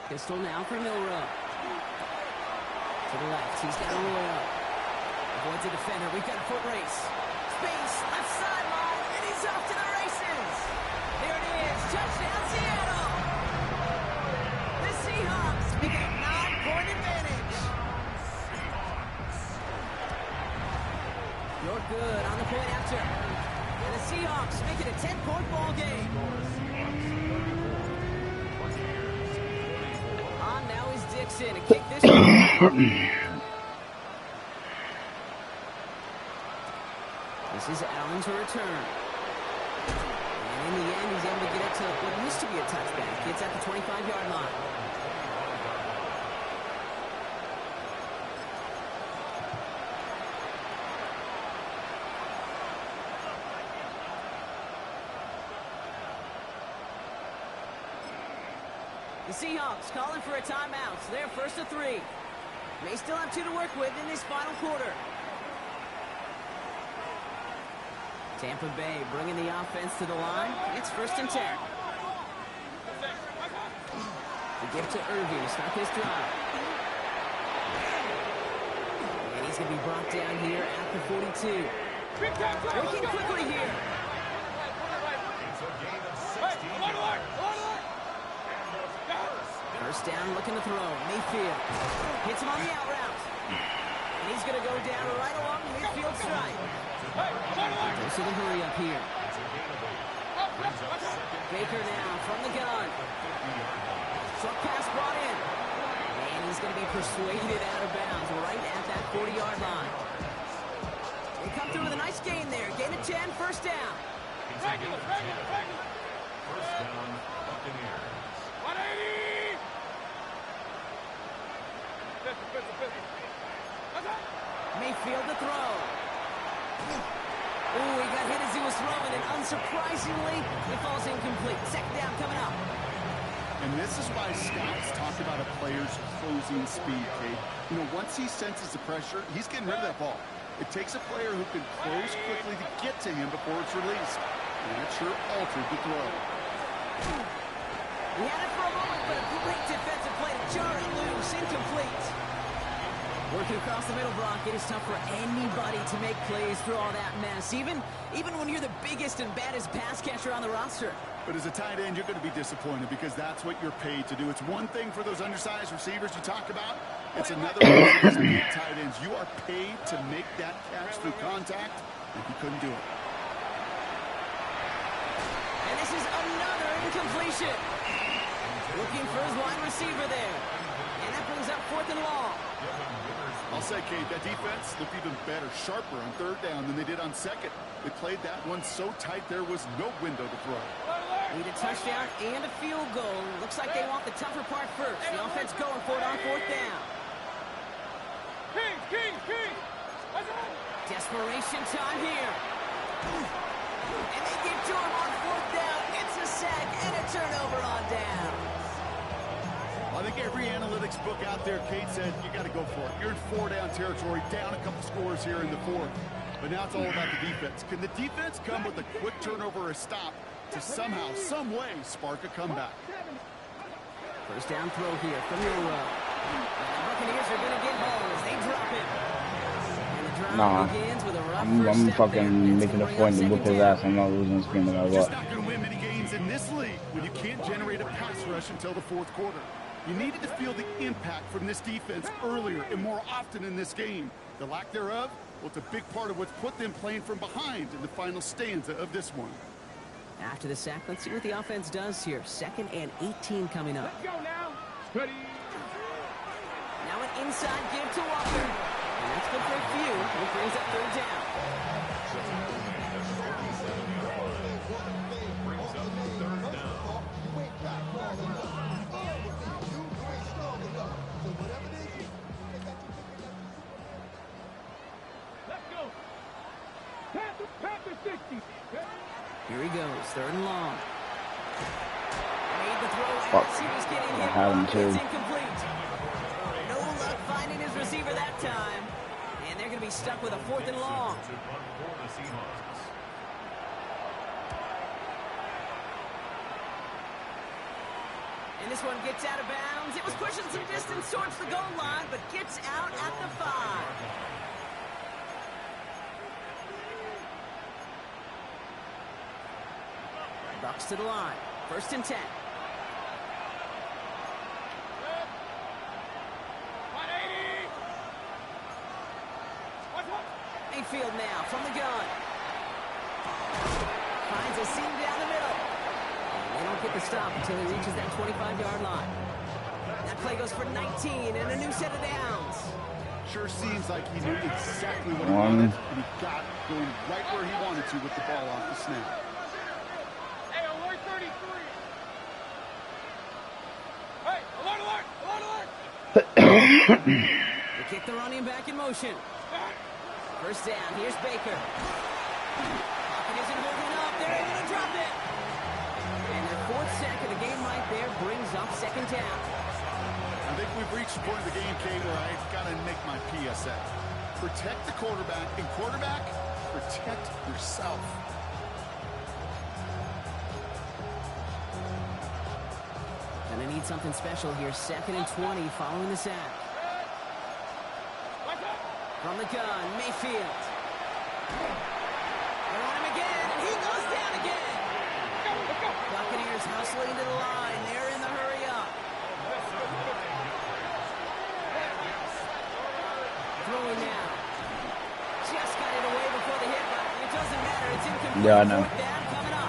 Pistol now for Milroe. To the left, he's got Roy up. Avoids a defender, we've got a foot race. Space, left sideline, and he's off to the races. There it is, touchdown Seattle. The Seahawks making a 9-point advantage. You're good on the point after. And the Seahawks make it a 10-point ball game. On now is Dixon to kick this one. This is Allen to return. And in the end, he's able to get it to what used to be a touchback. Gets at the 25-yard line. The Seahawks calling for a timeout. So they're first to 3. May still have 2 to work with in this final quarter. Tampa Bay bringing the offense to the line. It's first and 10. The give to Irving to start this drive. And he's going to be brought down here at the 42. Working quickly here. First down, looking to throw. Mayfield hits him on the out route. And he's going to go down right along the midfield stripe. Goes to the hurry up here. Baker now from the gun. Short pass brought in. And he's going to be persuaded out of bounds right at that 40-yard line. They come through with a nice gain there. Gain of 10, first down. First down, Buccaneers. 180! Mayfield to throw. Ooh, he got hit as he was throwing, and unsurprisingly, it falls incomplete. Second down coming up. And this is why scouts talk about a player's closing speed, Kate. You know, once he senses the pressure, he's getting rid of that ball. It takes a player who can close quickly to get to him before it's released. And that sure altered the throw. He had it for a moment, but a great defensive play to jar it loose. Incomplete. Working across the middle, Brock, it is tough for anybody to make plays through all that mess, even when you're the biggest and baddest pass catcher on the roster. But as a tight end, you're going to be disappointed because that's what you're paid to do. It's one thing for those undersized receivers you talk about. It's another one for those big tight ends. You are paid to make that catch through contact, and he couldn't do it. And this is another incompletion. Looking for his wide receiver there. And that brings up 4th and long. I'll say, Kate, that defense looked even better, sharper on 3rd down than they did on 2nd. They played that one so tight there was no window to throw. Need a touchdown and a field goal. Looks like they want the tougher part first. The offense going for it on 4th down. King! Desperation time here. And they get to him on 4th down. It's a sack and a turnover on down. I think every analytics book out there, Kate, said you got to go for it. You're in 4-down territory, down a couple scores here in the 4th. But now it's all about the defense. Can the defense come with a quick turnover or a stop to somehow, some way, spark a comeback? First down throw here from your row. And the Buccaneers are going to get home as they drop it. And the drive begins with a rough I'm first step fucking there. making a point to whoop his ass. I'm not losing this game no matter Just what. not going to win many games in this league when you can't generate a pass rush until the 4th quarter. You needed to feel the impact from this defense earlier and more often in this game. The lack thereof, well, it's a big part of what's put them playing from behind in the final stanza of this one. After the sack, let's see what the offense does here. 2nd and 18 coming up. Let's go now. Steady. Now an inside give to Walker. And that's good for a few. It brings up 3rd down. Brings up 3rd down. Let's go. Panther 60. Here he goes, 3rd and long. Made the throw Fuck. as he was getting I hit. had him too. It's incomplete. No luck finding his receiver that time. And they're going to be stuck with a 4th and long. To run for the Seahawks. And this one gets out of bounds. It was pushing some distance towards the goal line, but gets out at the 5. Bucks to the line. 1st and 10. 180. Mayfield now from the gun. Finds a seam down the middle. And they don't get the stop until he reaches that 25-yard line. That play goes for 19 and a new set of downs. Sure seems like he knew exactly what he One. wanted, and he got it going right where he wanted to with the ball off the snap. Hey, alert 33. Hey, alert. They kick the running back in motion. First down, here's Baker. Pocket isn't holding up, they're able to drop it. And their 4th sack of the game might there brings up second down. I think we've reached the point of the game, Kate, where I've got to make my PSA. Protect the quarterback, and quarterback, protect yourself. Gonna need something special here. 2nd and 20 following the sack. From the gun, Mayfield. They're on him again, and he goes down again. Buccaneers hustling to the line. They're in the hurry up. Throwing now. Just got it away before the hit, but it doesn't matter. It's incomplete. Yeah, I know. 4th down coming up.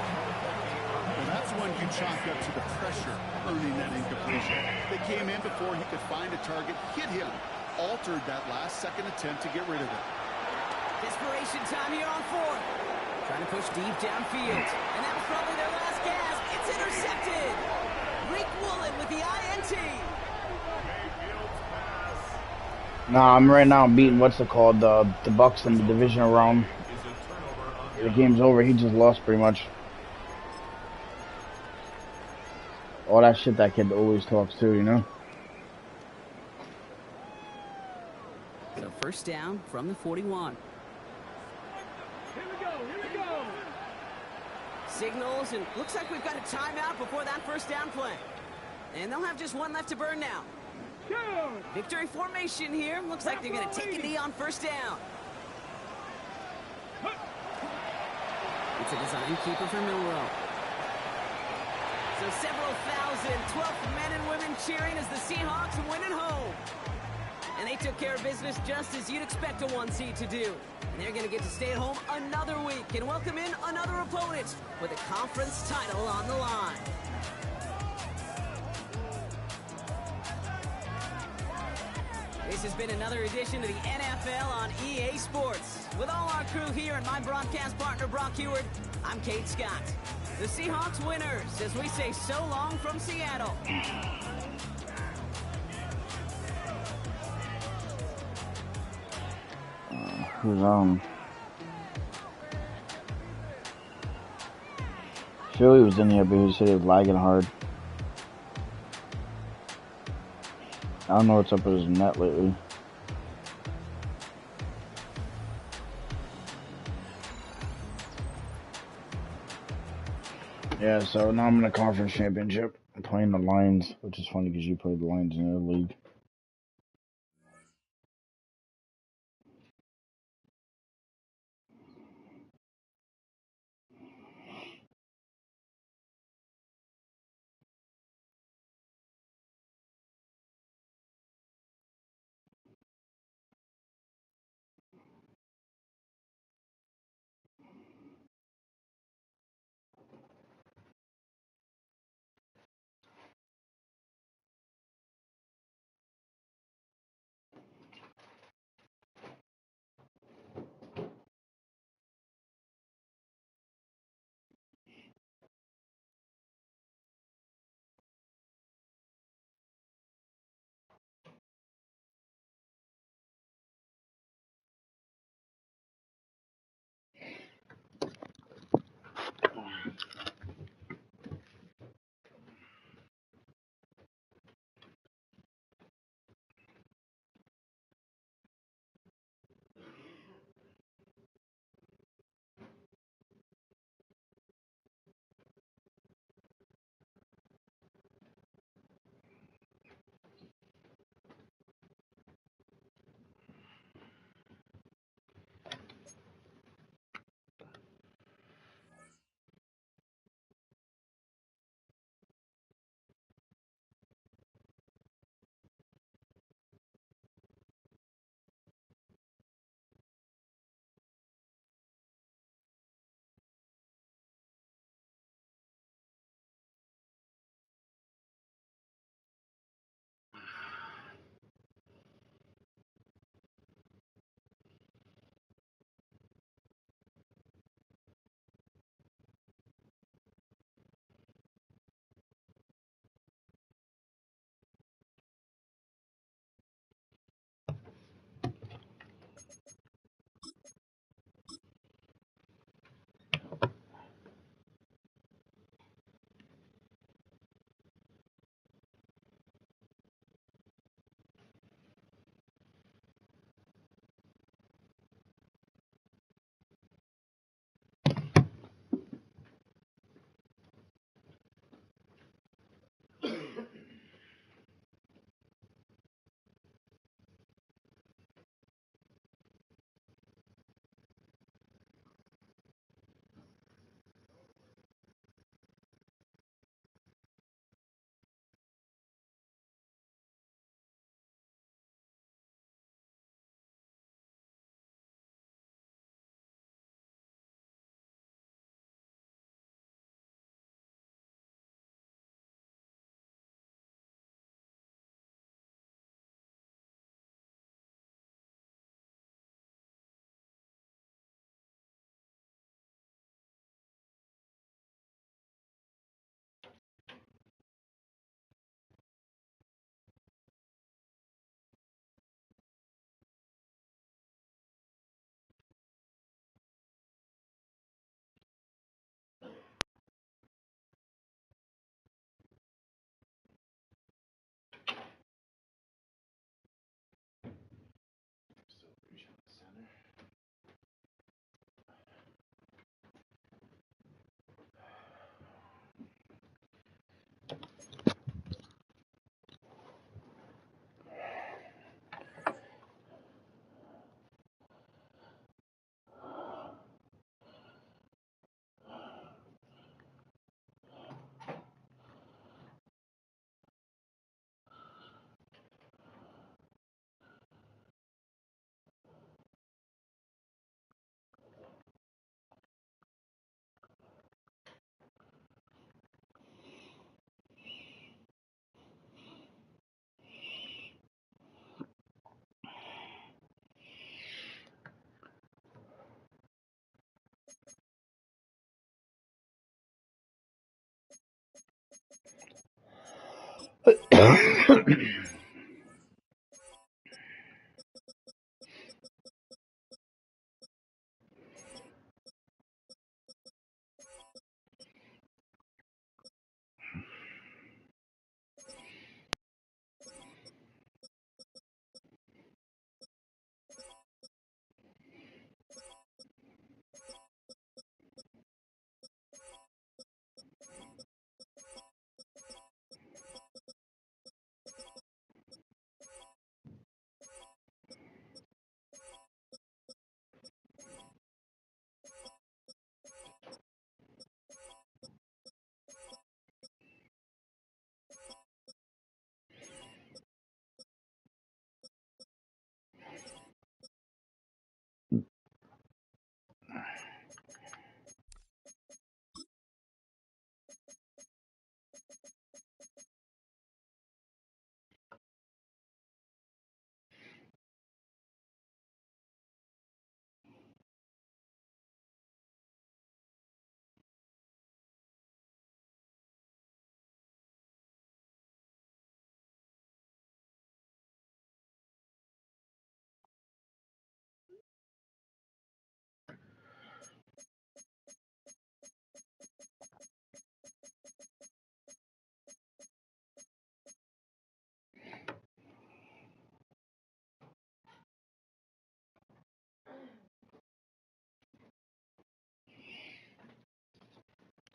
Well, that's when you chalk up to the pressure earning that incompletion. They came in before he could find a target, hit him, altered that last-second attempt to get rid of it. Desperation time here on 4th. Trying to push deep downfield. And that was probably their last gasp. It's intercepted. Rick Woolen with the INT. Nah, I'm right now beating what's it called, the Bucks in the divisional round. The game's over. He just lost pretty much. All that shit that kid always talks to, you know. So 1st down from the 41. Here we go, here we go. Signals, and looks like we've got a timeout before that 1st down play. And they'll have just one left to burn now. Good. Victory formation here. Looks like they're going to take a knee on 1st down. It's a design keeper for Milrow. So several thousand 12th men and women cheering as the Seahawks win at home. And they took care of business just as you'd expect a 1 seed to do. And they're going to get to stay at home another week and welcome in another opponent with a conference title on the line. This has been another edition of the NFL on EA Sports. With all our crew here and my broadcast partner, Brock Heward, I'm Kate Scott. The Seahawks winners, as we say so long from Seattle. Who's Philly was in here, but he said he was lagging hard. I don't know what's up with his net lately. Yeah, so now I'm in a conference championship. I'm playing the Lions, which is funny because you played the Lions in your league.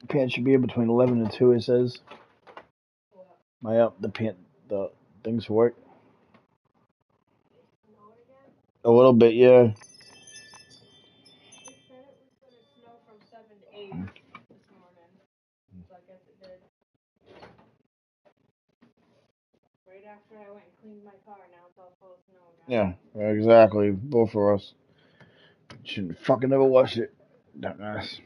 Pants should be here between 11 and 2, it says. The things work. A little bit, yeah. Yeah, exactly. Both of us. Shouldn't fucking never watch it. Dumbass.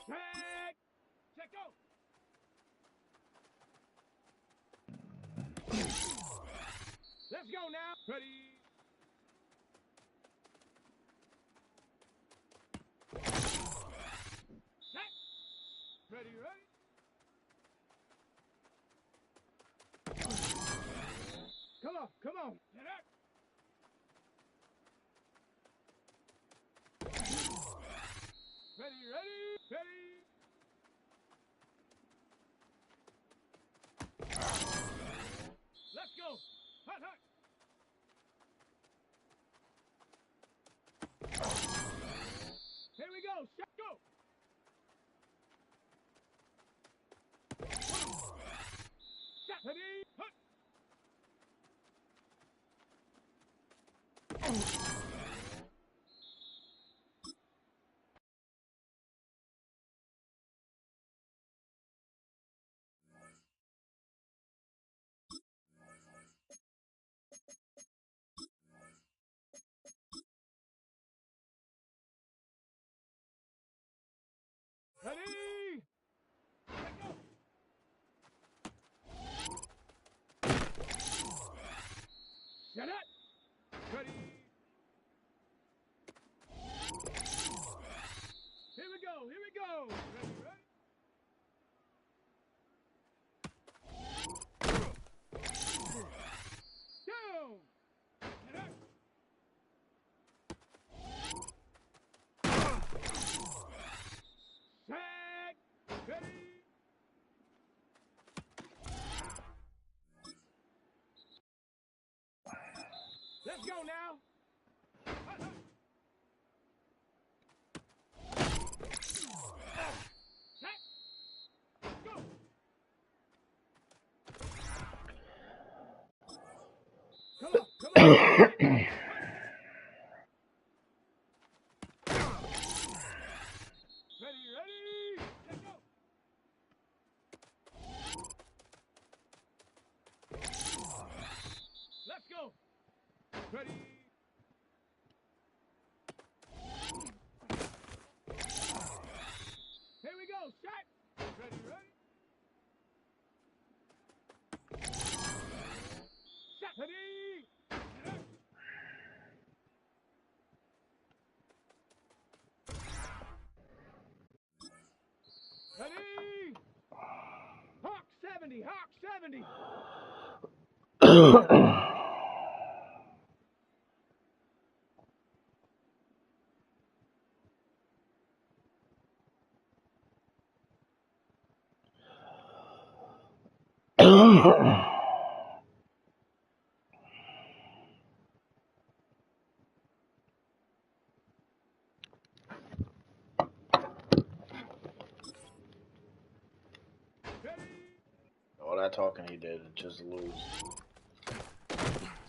Check. Check go. Let's go now. Ready. Set. Ready, ready. Come on, come on. Get up. Ready, ready, ready. Let's go. Hot, hot. Here we go. Shot, go. Shot. Ready. Hot. Ready? Let's go. Let's go. Ready. Here we go. Shot. Ready. Shot. Ready. Ready. Hawk 70. Hawk 70. All that talking he did just to lose.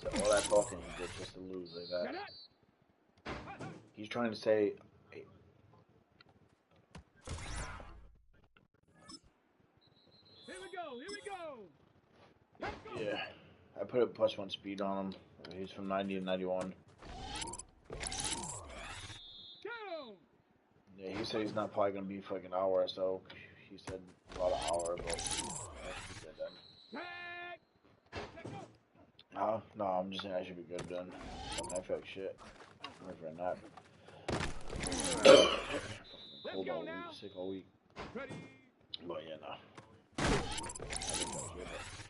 So all that talking he did just to lose like that. He's trying to say. Here we go. Let's go. Yeah, I put a +1 speed on him. He's from 90 to 91. Down. Yeah, he said he's not probably gonna be for like an hour or so. He said about an hour, but that should be good then. Let's go. No, I'm just saying I should be good then. I feel like shit. I'm ready for a nap. Cold all week, sick all week. Ready. But yeah, no.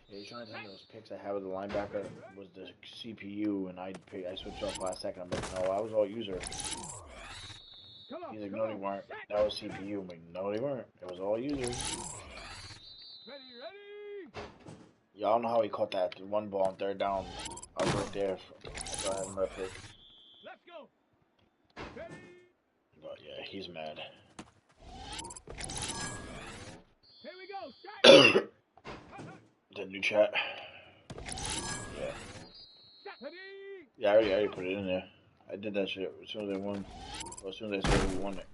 Yeah, he's trying to tell me those picks I had with the linebacker was the CPU, and I switched off last second. I'm like, no, I was all user. Come on. He's like, no, they weren't. That was CPU. I'm like, no, they weren't. It was all user. Ready. Yeah, I don't know how he caught that one ball on third down. I was right there. So I had him pick. Let's go. Ready. But yeah, he's mad. Here we go. Shot. The new chat. Yeah. Ready. Yeah, I already put it in there. I did that shit as soon as they won. Well, as soon as they said we won it.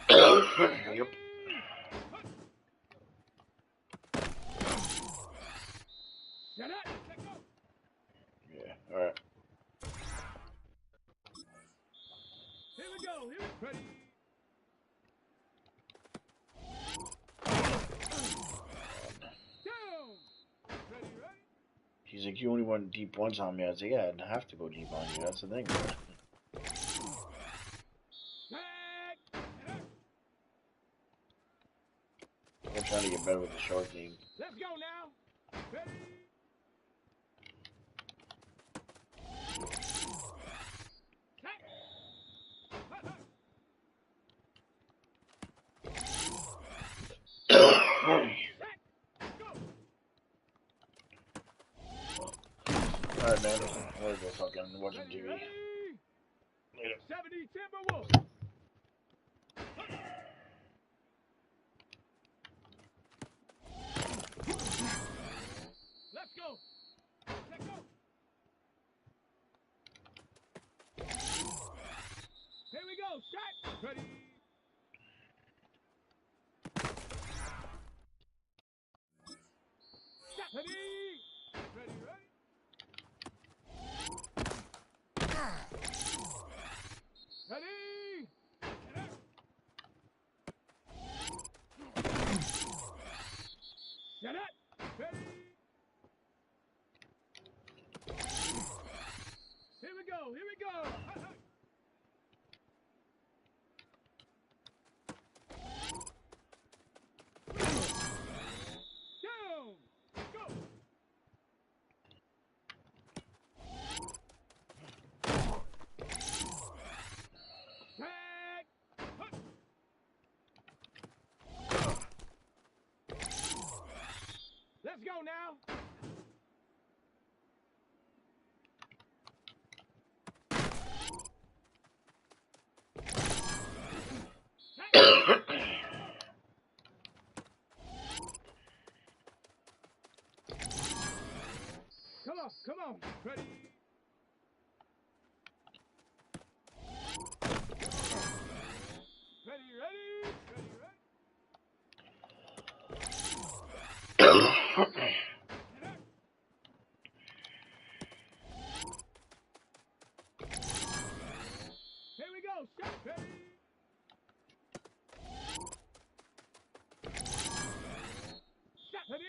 Yep. Shut up. Let's go. Yeah, alright. Here we go. Ready. Down. Ready. He's like, you only went deep once on me. I was like, yeah, I didn't have to go deep on you. That's the thing. I'm trying to get better with the short game. Let's go now. Ready. Alright, man. I'm gonna go fucking watch some TV. Later. 70 Timberwolves. Let's go. Let's go. Here we go. Shot. Ready. Shot. Ready. Ready. Ready. Shut up. Ready. Here we go. Here we go. Down. Go. Tag. Let's go now. Come on. Ready. Here we go. Shot. Ready. Shot. Ready.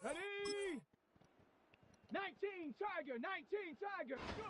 Ready. 19 Tiger. 19 Tiger. Go.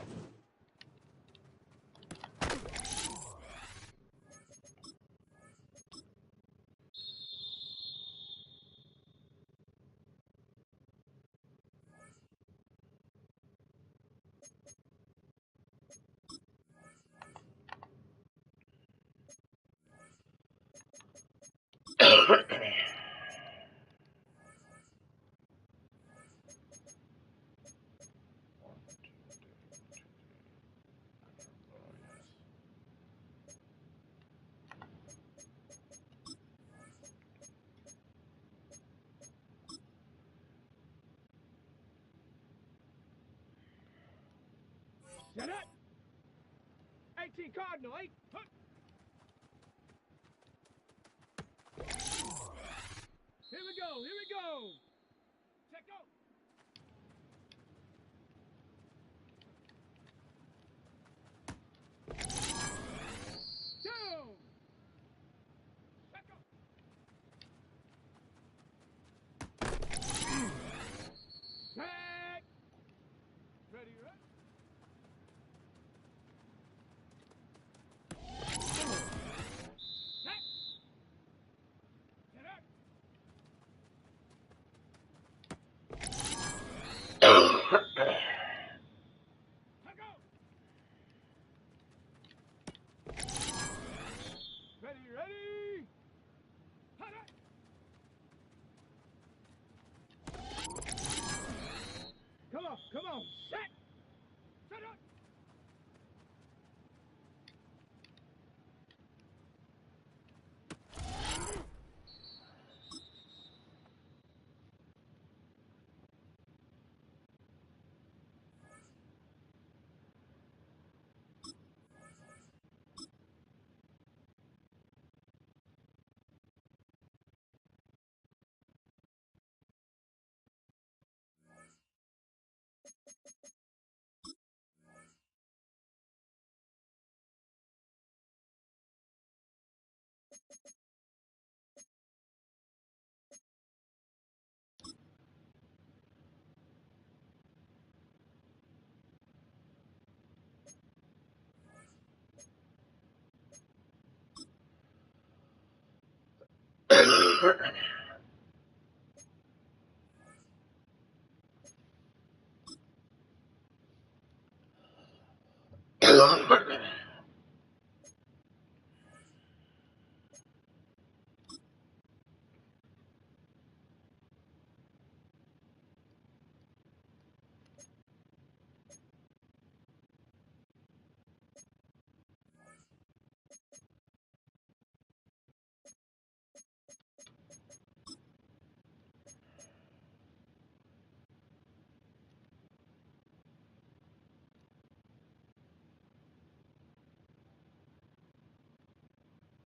Set it. 18 Cardinal. 8. Hook. Here we go. Here we go. Check out. Down. Check out. Check. Ready, ready. Check. Get up. Check out. Ready, ready. Hot up. Come on, come on. Set. Set up.